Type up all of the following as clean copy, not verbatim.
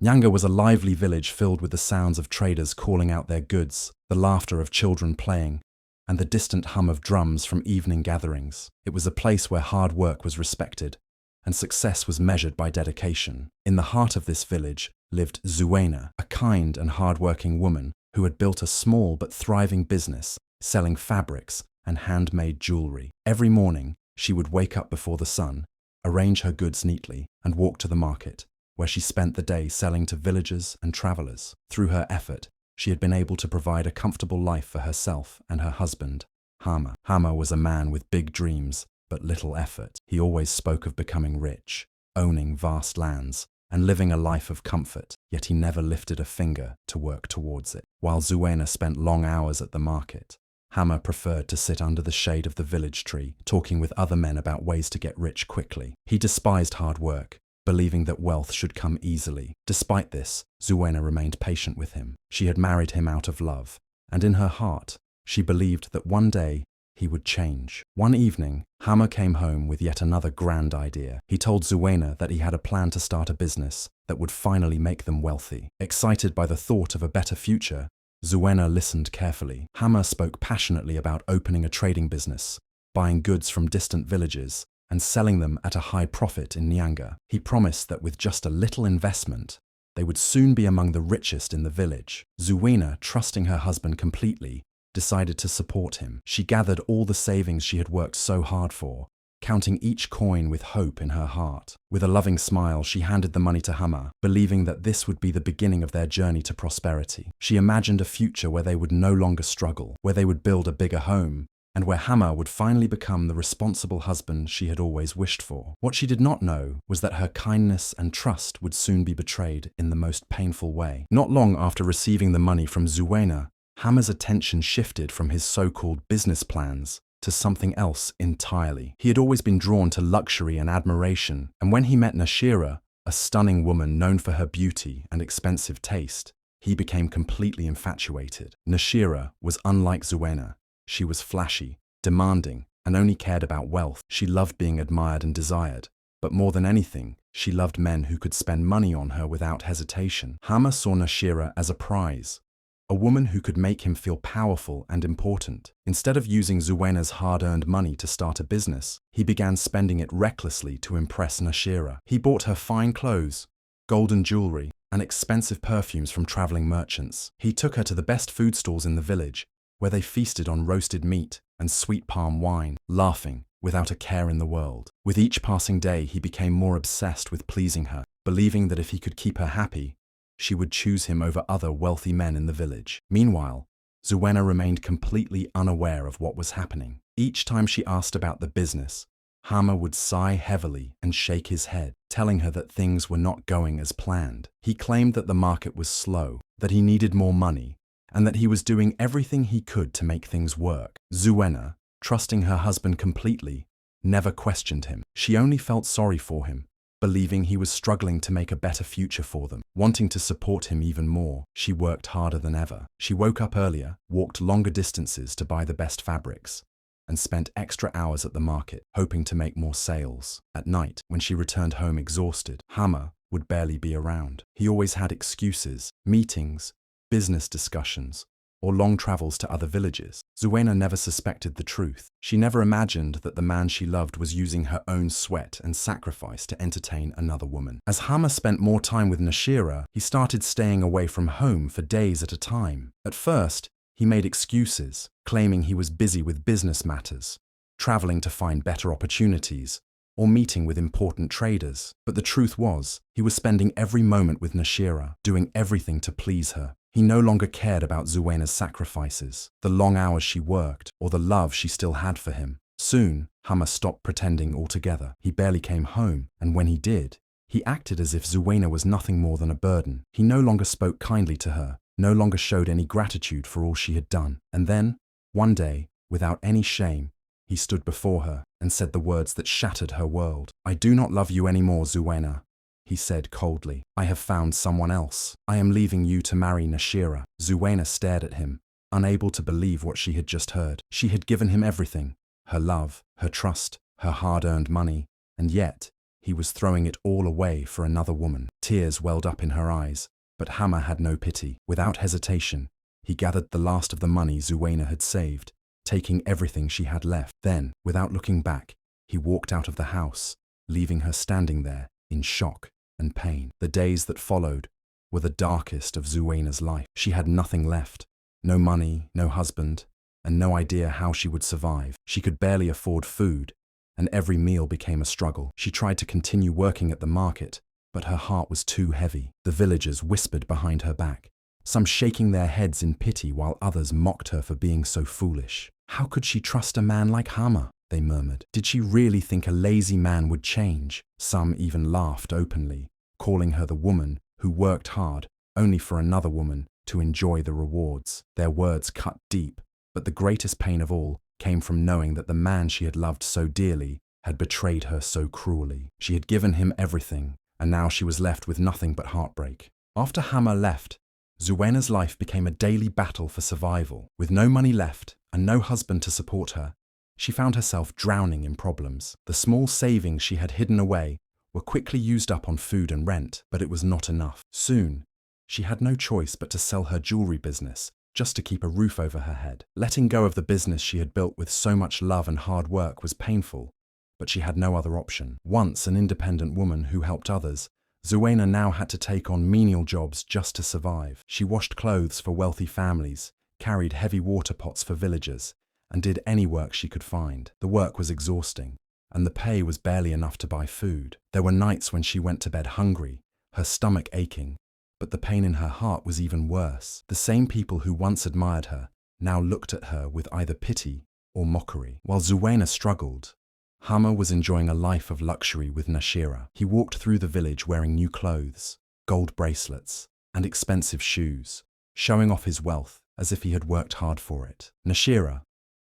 Nyanga was a lively village filled with the sounds of traders calling out their goods, the laughter of children playing, and the distant hum of drums from evening gatherings. It was a place where hard work was respected, and success was measured by dedication. In the heart of this village lived Zuwena, a kind and hard-working woman who had built a small but thriving business, selling fabrics and handmade jewelry. Every morning, she would wake up before the sun, arrange her goods neatly, and walk to the market, where she spent the day selling to villagers and travelers. Through her effort, she had been able to provide a comfortable life for herself and her husband, Hammer. Hammer was a man with big dreams, but little effort. He always spoke of becoming rich, owning vast lands, and living a life of comfort, yet he never lifted a finger to work towards it. While Zuena spent long hours at the market, Hammer preferred to sit under the shade of the village tree, talking with other men about ways to get rich quickly. He despised hard work, believing that wealth should come easily. Despite this, Zuena remained patient with him. She had married him out of love, and in her heart, she believed that one day he would change. One evening, Hammer came home with yet another grand idea. He told Zuena that he had a plan to start a business that would finally make them wealthy. Excited by the thought of a better future, Zuena listened carefully. Hammer spoke passionately about opening a trading business, buying goods from distant villages, and selling them at a high profit in Nyanga. He promised that with just a little investment, they would soon be among the richest in the village. Zuwena, trusting her husband completely, decided to support him. She gathered all the savings she had worked so hard for, counting each coin with hope in her heart. With a loving smile, she handed the money to Hammer, believing that this would be the beginning of their journey to prosperity. She imagined a future where they would no longer struggle, where they would build a bigger home, and where Hammer would finally become the responsible husband she had always wished for. What she did not know was that her kindness and trust would soon be betrayed in the most painful way. Not long after receiving the money from Zuwena, Hammer's attention shifted from his so-called business plans to something else entirely. He had always been drawn to luxury and admiration, and when he met Nashira, a stunning woman known for her beauty and expensive taste, he became completely infatuated. Nashira was unlike Zuwena. She was flashy, demanding, and only cared about wealth. She loved being admired and desired, but more than anything, she loved men who could spend money on her without hesitation. Hammer saw Nashira as a prize, a woman who could make him feel powerful and important. Instead of using Zuwena's hard-earned money to start a business, he began spending it recklessly to impress Nashira. He bought her fine clothes, golden jewelry, and expensive perfumes from traveling merchants. He took her to the best food stalls in the village, where they feasted on roasted meat and sweet palm wine, laughing without a care in the world. With each passing day, he became more obsessed with pleasing her, believing that if he could keep her happy, she would choose him over other wealthy men in the village. Meanwhile, Zuena remained completely unaware of what was happening. Each time she asked about the business, Hammer would sigh heavily and shake his head, telling her that things were not going as planned. He claimed that the market was slow, that he needed more money, and that he was doing everything he could to make things work. Zuena, trusting her husband completely, never questioned him. She only felt sorry for him, believing he was struggling to make a better future for them. Wanting to support him even more, she worked harder than ever. She woke up earlier, walked longer distances to buy the best fabrics, and spent extra hours at the market, hoping to make more sales. At night, when she returned home exhausted, Hammer would barely be around. He always had excuses, meetings, business discussions, or long travels to other villages. Zuena never suspected the truth. She never imagined that the man she loved was using her own sweat and sacrifice to entertain another woman. As Hammer spent more time with Nashira, he started staying away from home for days at a time. At first, he made excuses, claiming he was busy with business matters, traveling to find better opportunities, or meeting with important traders. But the truth was, he was spending every moment with Nashira, doing everything to please her. He no longer cared about Zuwena's sacrifices, the long hours she worked, or the love she still had for him. Soon, Hammer stopped pretending altogether. He barely came home, and when he did, he acted as if Zuwena was nothing more than a burden. He no longer spoke kindly to her, no longer showed any gratitude for all she had done. And then, one day, without any shame, he stood before her and said the words that shattered her world. "I do not love you anymore, Zuwena," he said coldly. "I have found someone else. I am leaving you to marry Nashira." Zuwena stared at him, unable to believe what she had just heard. She had given him everything, her love, her trust, her hard-earned money, and yet He was throwing it all away for another woman. Tears welled up in her eyes, but Hammer had no pity. Without hesitation, he gathered the last of the money Zuwena had saved, taking everything she had left. Then, without looking back, he walked out of the house, leaving her standing there in shock and pain. The days that followed were the darkest of Zuwena's life. She had nothing left, no money, no husband, and no idea how she would survive. She could barely afford food, and every meal became a struggle. She tried to continue working at the market, but her heart was too heavy. The villagers whispered behind her back, some shaking their heads in pity while others mocked her for being so foolish. How could she trust a man like Hammer? They murmured. Did she really think a lazy man would change? Some even laughed openly, calling her the woman who worked hard only for another woman to enjoy the rewards. Their words cut deep, but the greatest pain of all came from knowing that the man she had loved so dearly had betrayed her so cruelly. She had given him everything, and now she was left with nothing but heartbreak. After Hammer left, Zuwena's life became a daily battle for survival. With no money left and no husband to support her, she found herself drowning in problems. The small savings she had hidden away were quickly used up on food and rent, but it was not enough. Soon, she had no choice but to sell her jewelry business just to keep a roof over her head. Letting go of the business she had built with so much love and hard work was painful, but she had no other option. Once an independent woman who helped others, Zuwena now had to take on menial jobs just to survive. She washed clothes for wealthy families, carried heavy water pots for villagers, and did any work she could find. The work was exhausting, and the pay was barely enough to buy food. There were nights when she went to bed hungry, her stomach aching, but the pain in her heart was even worse. The same people who once admired her now looked at her with either pity or mockery. While Zuwena struggled, Hammer was enjoying a life of luxury with Nashira. He walked through the village wearing new clothes, gold bracelets, and expensive shoes, showing off his wealth as if he had worked hard for it. Nashira,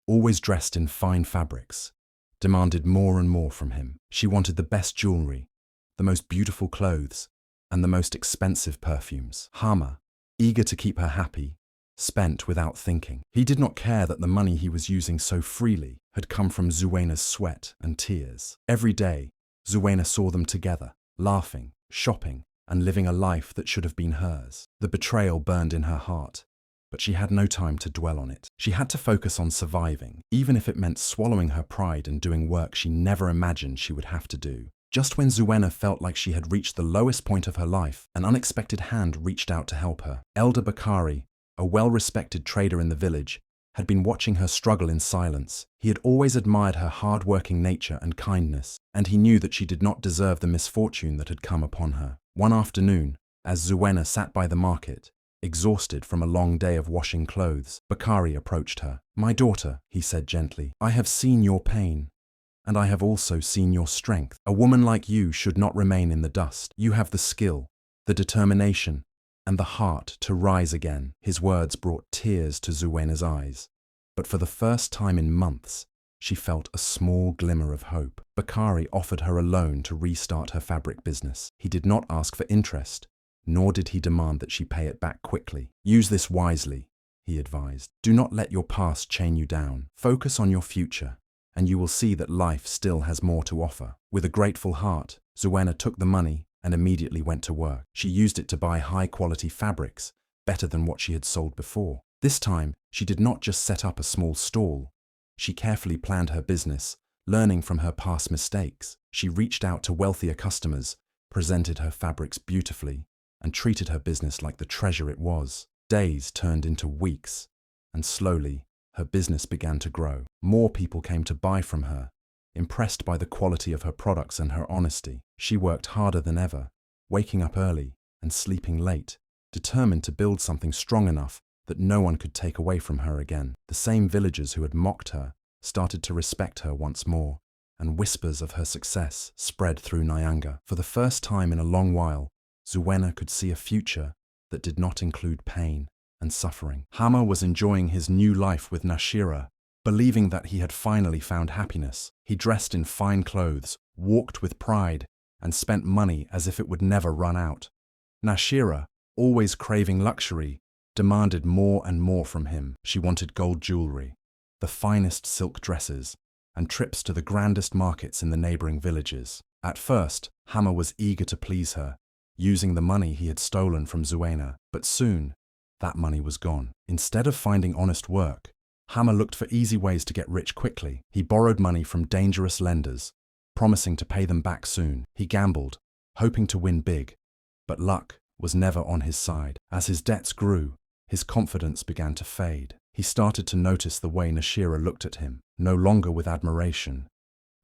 always dressed in fine fabrics, demanded more and more from him. She wanted the best jewelry, the most beautiful clothes, and the most expensive perfumes. Hammer, eager to keep her happy, spent without thinking. He did not care that the money he was using so freely had come from Zuwena's sweat and tears. Every day, Zuwena saw them together, laughing, shopping, and living a life that should have been hers. The betrayal burned in her heart, but she had no time to dwell on it. She had to focus on surviving, even if it meant swallowing her pride and doing work she never imagined she would have to do. Just when Zuwena felt like she had reached the lowest point of her life, an unexpected hand reached out to help her. Elder Bakari, a well-respected trader in the village, had been watching her struggle in silence. He had always admired her hard-working nature and kindness, and he knew that she did not deserve the misfortune that had come upon her. One afternoon, as Zuwena sat by the market, exhausted from a long day of washing clothes, Bakari approached her. "My daughter," he said gently, "I have seen your pain, and I have also seen your strength. A woman like you should not remain in the dust. You have the skill, the determination, and the heart to rise again." His words brought tears to Zuwena's eyes, but for the first time in months, she felt a small glimmer of hope. Bakari offered her a loan to restart her fabric business. He did not ask for interest, nor did he demand that she pay it back quickly. "Use this wisely," he advised. "Do not let your past chain you down. Focus on your future, and you will see that life still has more to offer." With a grateful heart, Zuwena took the money and immediately went to work. She used it to buy high-quality fabrics, better than what she had sold before. This time, she did not just set up a small stall. She carefully planned her business, learning from her past mistakes. She reached out to wealthier customers, presented her fabrics beautifully, and treated her business like the treasure it was. Days turned into weeks, and slowly, her business began to grow. More people came to buy from her, impressed by the quality of her products and her honesty. She worked harder than ever, waking up early and sleeping late, determined to build something strong enough that no one could take away from her again. The same villagers who had mocked her started to respect her once more, and whispers of her success spread through Nyanga. For the first time in a long while, Zuwena could see a future that did not include pain and suffering. Hammer was enjoying his new life with Nashira, believing that he had finally found happiness. He dressed in fine clothes, walked with pride, and spent money as if it would never run out. Nashira, always craving luxury, demanded more and more from him. She wanted gold jewelry, the finest silk dresses, and trips to the grandest markets in the neighboring villages. At first, Hammer was eager to please her, using the money he had stolen from Zuena, but soon, that money was gone. Instead of finding honest work, Hammer looked for easy ways to get rich quickly. He borrowed money from dangerous lenders, promising to pay them back soon. He gambled, hoping to win big, but luck was never on his side. As his debts grew, his confidence began to fade. He started to notice the way Nashira looked at him, no longer with admiration,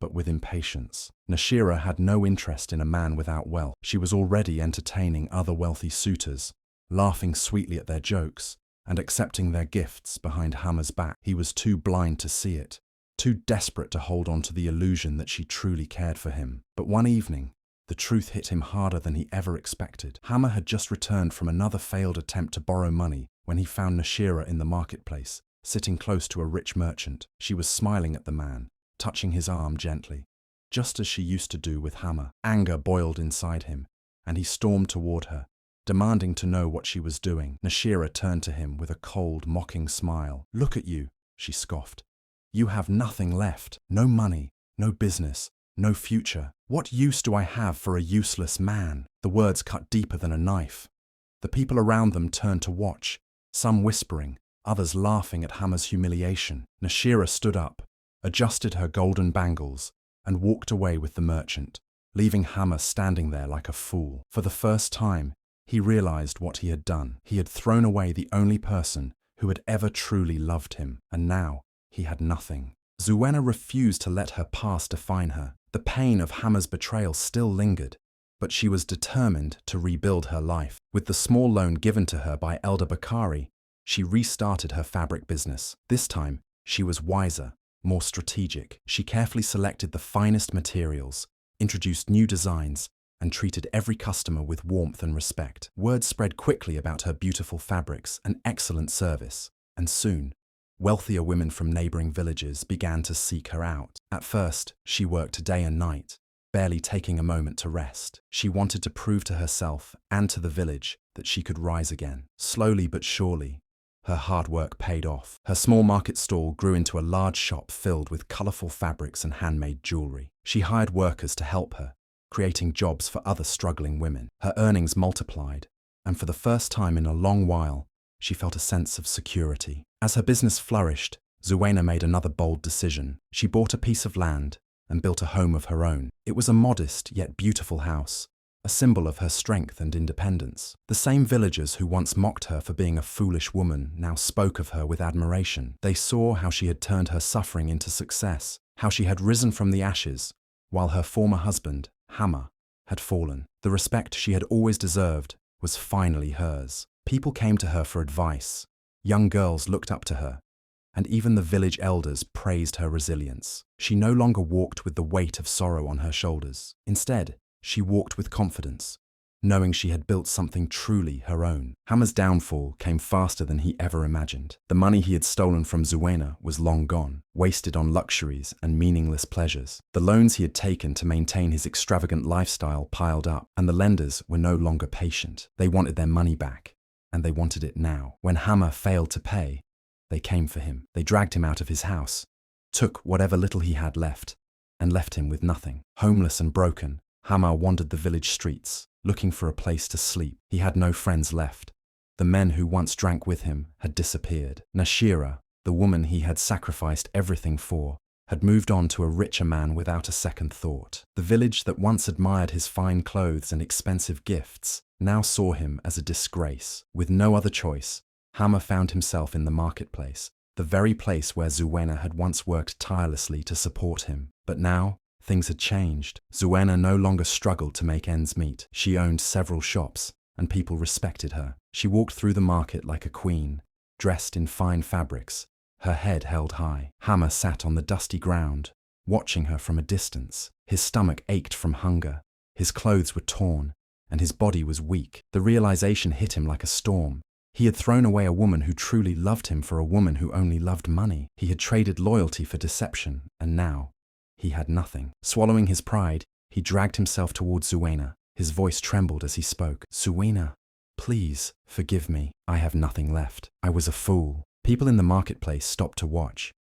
but with impatience. Nashira had no interest in a man without wealth. She was already entertaining other wealthy suitors, laughing sweetly at their jokes, and accepting their gifts behind Hammer's back. He was too blind to see it, too desperate to hold on to the illusion that she truly cared for him. But one evening, the truth hit him harder than he ever expected. Hammer had just returned from another failed attempt to borrow money when he found Nashira in the marketplace, sitting close to a rich merchant. She was smiling at the man, touching his arm gently, just as she used to do with Hammer. Anger boiled inside him, and he stormed toward her, demanding to know what she was doing. Nashira turned to him with a cold, mocking smile. "Look at you," she scoffed. "You have nothing left. No money, no business, no future. What use do I have for a useless man?" The words cut deeper than a knife. The people around them turned to watch, some whispering, others laughing at Hammer's humiliation. Nashira stood up, adjusted her golden bangles, and walked away with the merchant, leaving Hammer standing there like a fool. For the first time, he realized what he had done. He had thrown away the only person who had ever truly loved him, and now he had nothing. Zuena refused to let her past define her. The pain of Hammer's betrayal still lingered, but she was determined to rebuild her life. With the small loan given to her by Elder Bakari, she restarted her fabric business. This time, she was wiser, more strategic. She carefully selected the finest materials, introduced new designs, and treated every customer with warmth and respect. Word spread quickly about her beautiful fabrics and excellent service, and soon, wealthier women from neighboring villages began to seek her out. At first, she worked day and night, barely taking a moment to rest. She wanted to prove to herself and to the village that she could rise again. Slowly but surely, her hard work paid off. Her small market stall grew into a large shop filled with colorful fabrics and handmade jewelry. She hired workers to help her, creating jobs for other struggling women. Her earnings multiplied, and for the first time in a long while, she felt a sense of security. As her business flourished, Zuena made another bold decision. She bought a piece of land and built a home of her own. It was a modest yet beautiful house, a symbol of her strength and independence. The same villagers who once mocked her for being a foolish woman now spoke of her with admiration. They saw how she had turned her suffering into success, how she had risen from the ashes, while her former husband, Hammer, had fallen. The respect she had always deserved was finally hers. People came to her for advice. Young girls looked up to her, and even the village elders praised her resilience. She no longer walked with the weight of sorrow on her shoulders. Instead, she walked with confidence, knowing she had built something truly her own. Hammer's downfall came faster than he ever imagined. The money he had stolen from Zuena was long gone, wasted on luxuries and meaningless pleasures. The loans he had taken to maintain his extravagant lifestyle piled up, and the lenders were no longer patient. They wanted their money back, and they wanted it now. When Hammer failed to pay, they came for him. They dragged him out of his house, took whatever little he had left, and left him with nothing. Homeless and broken, Hammer wandered the village streets, looking for a place to sleep. He had no friends left. The men who once drank with him had disappeared. Nashira, the woman he had sacrificed everything for, had moved on to a richer man without a second thought. The village that once admired his fine clothes and expensive gifts now saw him as a disgrace. With no other choice, Hammer found himself in the marketplace, the very place where Zuena had once worked tirelessly to support him. But now, things had changed. Zuena no longer struggled to make ends meet. She owned several shops, and people respected her. She walked through the market like a queen, dressed in fine fabrics, her head held high. Hammer sat on the dusty ground, watching her from a distance. His stomach ached from hunger, his clothes were torn, and his body was weak. The realization hit him like a storm. He had thrown away a woman who truly loved him for a woman who only loved money. He had traded loyalty for deception, and now he had nothing. Swallowing his pride, he dragged himself towards Zuena. His voice trembled as he spoke. "Zuena, please, forgive me. I have nothing left. I was a fool." People in the marketplace stopped to watch.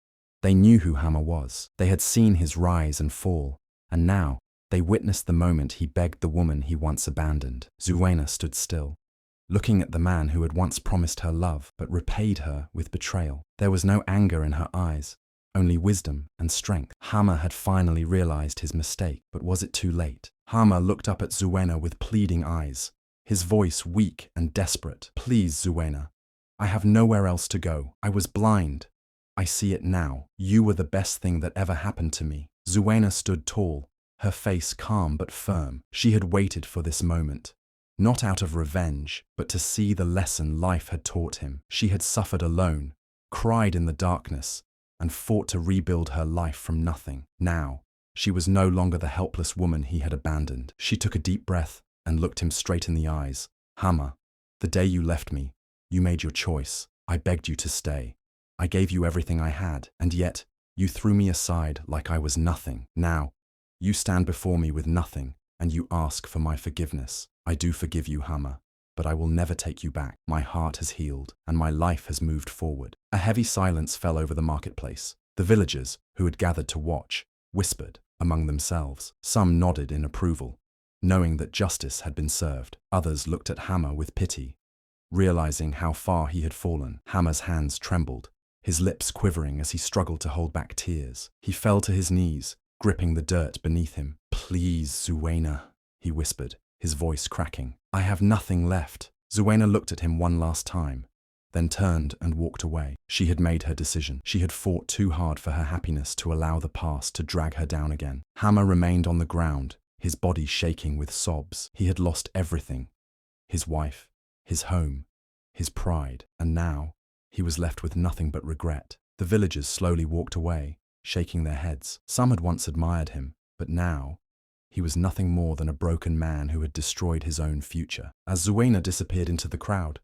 They knew who Hammer was. They had seen his rise and fall, and now They witnessed the moment he begged the woman he once abandoned. Zuena stood still, looking at the man who had once promised her love but repaid her with betrayal. There was no anger in her eyes, only wisdom and strength. Hammer had finally realized his mistake, but was it too late? Hammer looked up at Zuena with pleading eyes, his voice weak and desperate. "Please, Zuena, I have nowhere else to go. I was blind. I see it now. You were the best thing that ever happened to me." Zuena stood tall, her face calm but firm. She had waited for this moment, not out of revenge, but to see the lesson life had taught him. She had suffered alone, cried in the darkness, and fought to rebuild her life from nothing. Now, she was no longer the helpless woman he had abandoned. She took a deep breath and looked him straight in the eyes. "Hammer, the day you left me, you made your choice. I begged you to stay. I gave you everything I had, and yet you threw me aside like I was nothing. Now, you stand before me with nothing, and you ask for my forgiveness. I do forgive you, Hammer, but I will never take you back. My heart has healed, and my life has moved forward." A heavy silence fell over the marketplace. The villagers, who had gathered to watch, whispered among themselves. Some nodded in approval, knowing that justice had been served. Others looked at Hammer with pity, realizing how far he had fallen. Hammer's hands trembled, his lips quivering as he struggled to hold back tears. He fell to his knees, gripping the dirt beneath him. "Please, Zuena," he whispered, his voice cracking. "I have nothing left." Zuena looked at him one last time, then turned and walked away. She had made her decision. She had fought too hard for her happiness to allow the past to drag her down again. Hammer remained on the ground, his body shaking with sobs. He had lost everything: his wife, his home, his pride, and now he was left with nothing but regret. The villagers slowly walked away, shaking their heads. Some had once admired him, but now he was nothing more than a broken man who had destroyed his own future. As Zuena disappeared into the crowd,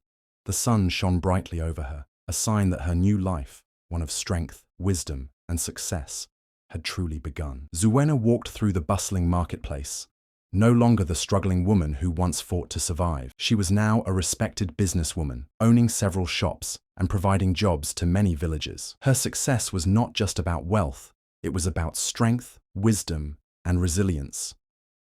the sun shone brightly over her, a sign that her new life, one of strength, wisdom, and success, had truly begun. Zuena walked through the bustling marketplace, no longer the struggling woman who once fought to survive. She was now a respected businesswoman, owning several shops and providing jobs to many villagers. Her success was not just about wealth, it was about strength, wisdom, and resilience.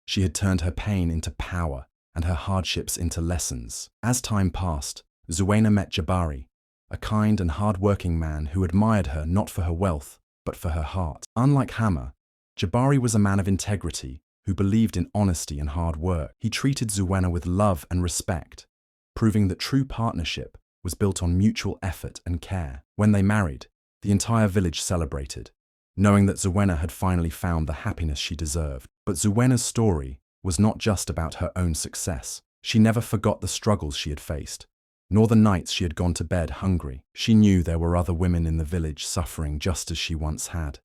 She had turned her pain into power and her hardships into lessons. As time passed, Zuena met Jabari, a kind and hard-working man who admired her not for her wealth, but for her heart. Unlike Hammer, Jabari was a man of integrity who believed in honesty and hard work. He treated Zuena with love and respect, proving that true partnership was built on mutual effort and care. When they married, the entire village celebrated, knowing that Zuena had finally found the happiness she deserved. But Zuena's story was not just about her own success. She never forgot the struggles she had faced, nor the nights she had gone to bed hungry. She knew there were other women in the village suffering just as she once had,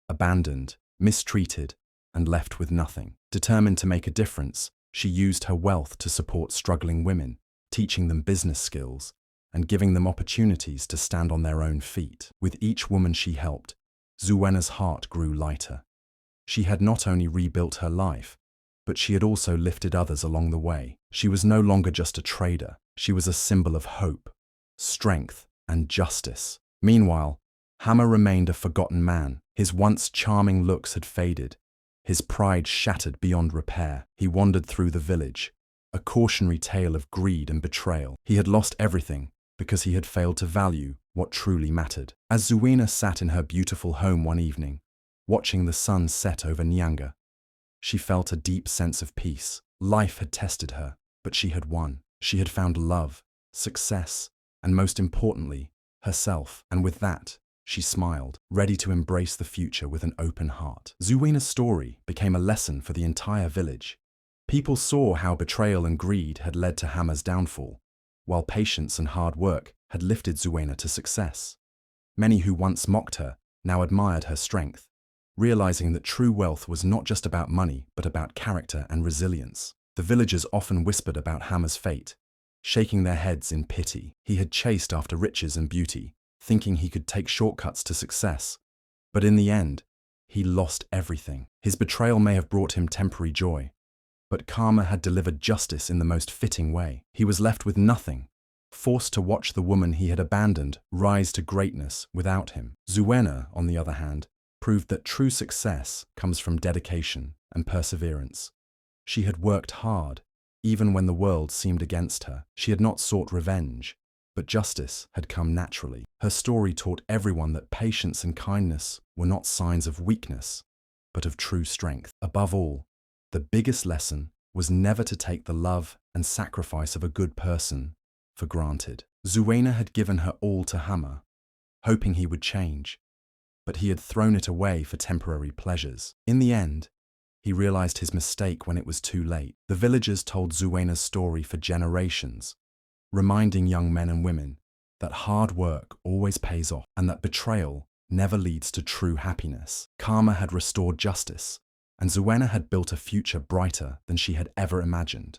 abandoned, mistreated, and left with nothing. Determined to make a difference, she used her wealth to support struggling women, teaching them business skills and giving them opportunities to stand on their own feet. With each woman she helped, Zuena's heart grew lighter. She had not only rebuilt her life, but she had also lifted others along the way. She was no longer just a trader. She was a symbol of hope, strength, and justice. Meanwhile, Hammer remained a forgotten man. His once charming looks had faded, his pride shattered beyond repair. He wandered through the village, a cautionary tale of greed and betrayal. He had lost everything because he had failed to value what truly mattered. As Zuena sat in her beautiful home one evening, watching the sun set over Nyanga, she felt a deep sense of peace. Life had tested her, but she had won. She had found love, success, and most importantly, herself. And with that, she smiled, ready to embrace the future with an open heart. Zuena's story became a lesson for the entire village. People saw how betrayal and greed had led to Hammer's downfall, while patience and hard work had lifted Zuena to success. Many who once mocked her now admired her strength, realizing that true wealth was not just about money, but about character and resilience. The villagers often whispered about Hammer's fate, shaking their heads in pity. He had chased after riches and beauty, thinking he could take shortcuts to success. But in the end, he lost everything. His betrayal may have brought him temporary joy, but karma had delivered justice in the most fitting way. He was left with nothing, forced to watch the woman he had abandoned rise to greatness without him. Zuena, on the other hand, proved that true success comes from dedication and perseverance. She had worked hard, even when the world seemed against her. She had not sought revenge, but justice had come naturally. Her story taught everyone that patience and kindness were not signs of weakness, but of true strength. Above all, the biggest lesson was never to take the love and sacrifice of a good person for granted. Zuwena had given her all to Hammer, hoping he would change, but he had thrown it away for temporary pleasures. In the end, he realized his mistake when it was too late. The villagers told Zuwena's story for generations, reminding young men and women that hard work always pays off and that betrayal never leads to true happiness. Karma had restored justice, and Zuwena had built a future brighter than she had ever imagined.